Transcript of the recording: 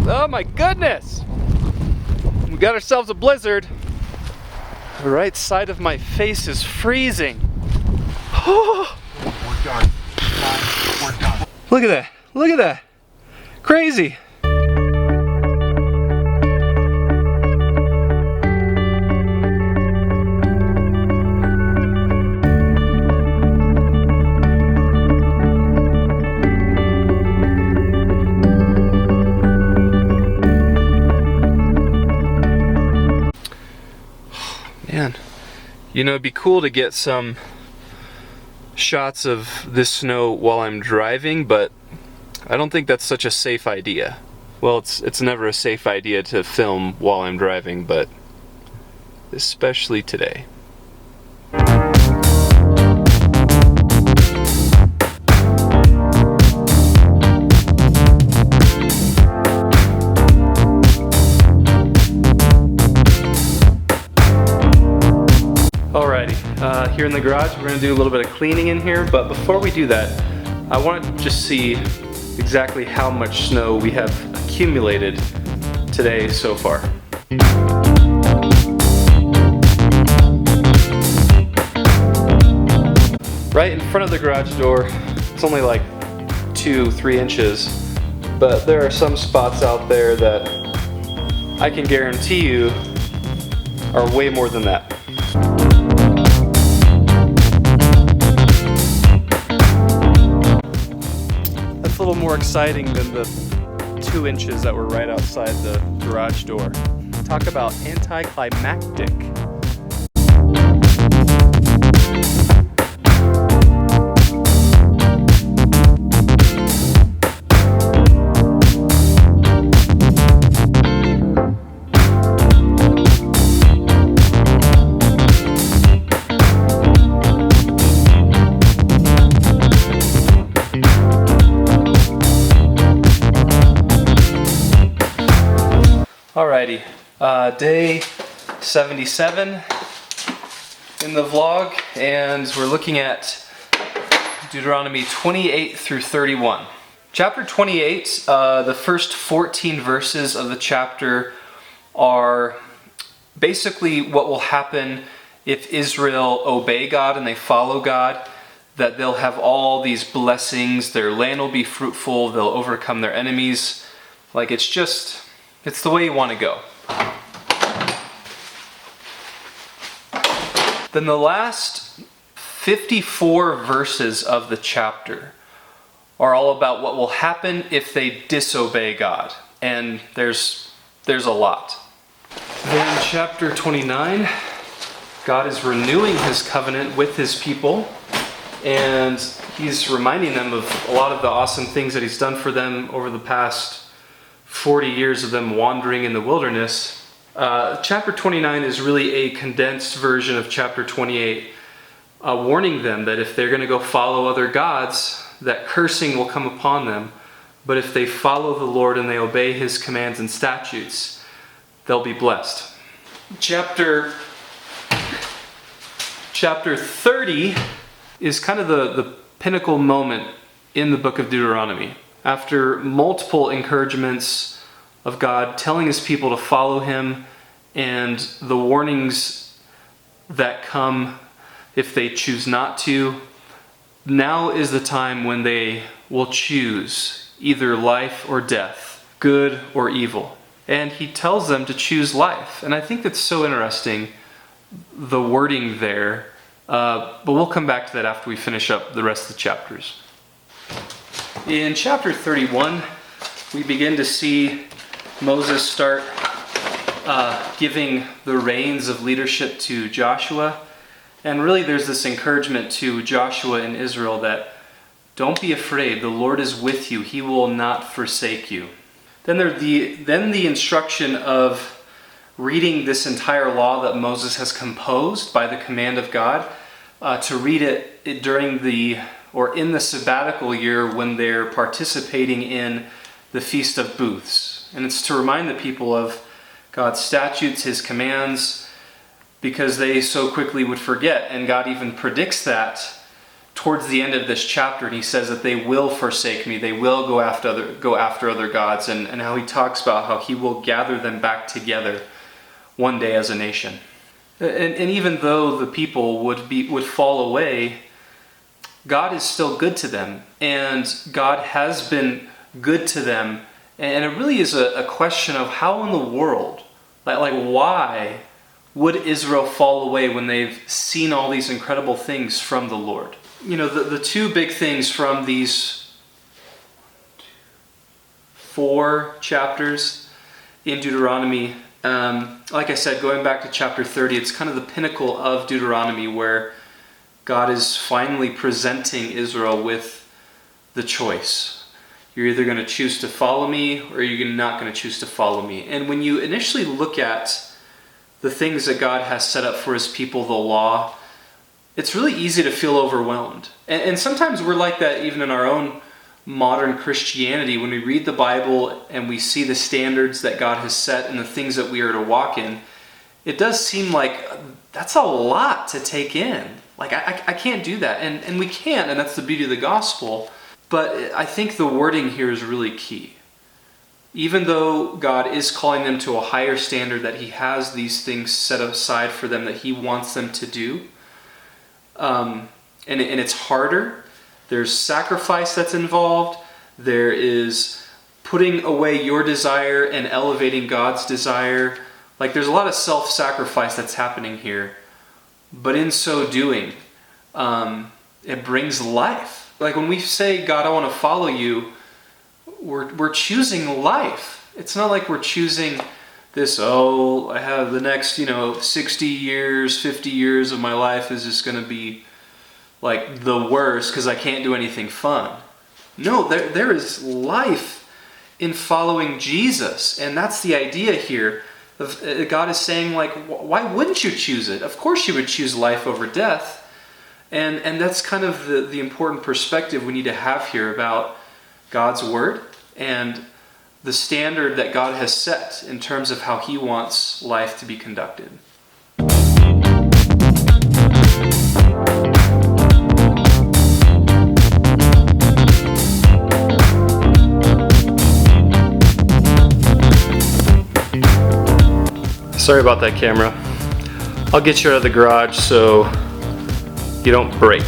Oh my goodness! We got ourselves a blizzard. The right side of my face is freezing. We're done. We're done. Look at that. Look at that. Crazy. Man, you know, it'd be cool to get some shots of this snow while I'm driving, but I don't think that's such a safe idea. Well, it's never a safe idea to film while I'm driving, but especially today. Alrighty, here in the garage we're going to do a little bit of cleaning in here, but before we do that, I want to just see exactly how much snow we have accumulated today so far. Right in front of the garage door, it's only like 2-3 inches, but there are some spots out there that I can guarantee you are way more than that. That's a little more exciting than the 2 inches that were right outside the garage door. Talk about anticlimactic. Alrighty, day 77 in the vlog, and we're looking at Deuteronomy 28 through 31. Chapter 28, the first 14 verses of the chapter are basically what will happen if Israel obey God and they follow God, that they'll have all these blessings, their land will be fruitful, they'll overcome their enemies. Like, it's the way you want to go. Then the last 54 verses of the chapter are all about what will happen if they disobey God. And there's a lot. Then chapter 29, God is renewing his covenant with his people, and he's reminding them of a lot of the awesome things that he's done for them over the past 40 years of them wandering in the wilderness. Chapter 29 is really a condensed version of chapter 28, warning them that if they're going to go follow other gods, that cursing will come upon them. But if they follow the Lord and they obey his commands and statutes, they'll be blessed. Chapter 30 is kind of the pinnacle moment in the book of Deuteronomy. After multiple encouragements of God telling his people to follow him, and the warnings that come if they choose not to, now is the time when they will choose either life or death, good or evil. And he tells them to choose life. And I think that's so interesting, the wording there. But we'll come back to that after we finish up the rest of the chapters. In chapter 31, we begin to see Moses start giving the reins of leadership to Joshua. And really there's this encouragement to Joshua and Israel that don't be afraid, the Lord is with you, he will not forsake you. Then the instruction of reading this entire law that Moses has composed by the command of God, to read it during in the sabbatical year when they're participating in the Feast of Booths. And it's to remind the people of God's statutes, his commands, because they so quickly would forget. And God even predicts that towards the end of this chapter, and he says that they will forsake me, they will go after other gods, and how he talks about how he will gather them back together one day as a nation. And even though the people would fall away, God is still good to them, and God has been good to them. And it really is a question of how in the world, like why would Israel fall away when they've seen all these incredible things from the Lord? You know, the two big things from these 4 chapters in Deuteronomy, like I said, going back to chapter 30, it's kind of the pinnacle of Deuteronomy where God is finally presenting Israel with the choice. You're either going to choose to follow me or you're not going to choose to follow me. And when you initially look at the things that God has set up for his people, the law, it's really easy to feel overwhelmed. And sometimes we're like that even in our own modern Christianity. When we read the Bible and we see the standards that God has set and the things that we are to walk in, it does seem like that's a lot to take in. Like, I can't do that. And we can't, and that's the beauty of the gospel. But I think the wording here is really key. Even though God is calling them to a higher standard, that he has these things set aside for them that he wants them to do, and it's harder. There's sacrifice that's involved. There is putting away your desire and elevating God's desire. Like, there's a lot of self-sacrifice that's happening here. But in so doing, it brings life. Like when we say, God, I want to follow you, we're choosing life. It's not like we're choosing this, I have the next, 60 years, 50 years of my life is just going to be like the worst because I can't do anything fun. No, there is life in following Jesus. And that's the idea here. God is saying, like, why wouldn't you choose it? Of course you would choose life over death. And that's kind of the important perspective we need to have here about God's word and the standard that God has set in terms of how he wants life to be conducted. Sorry about that, camera. I'll get you out of the garage so you don't break.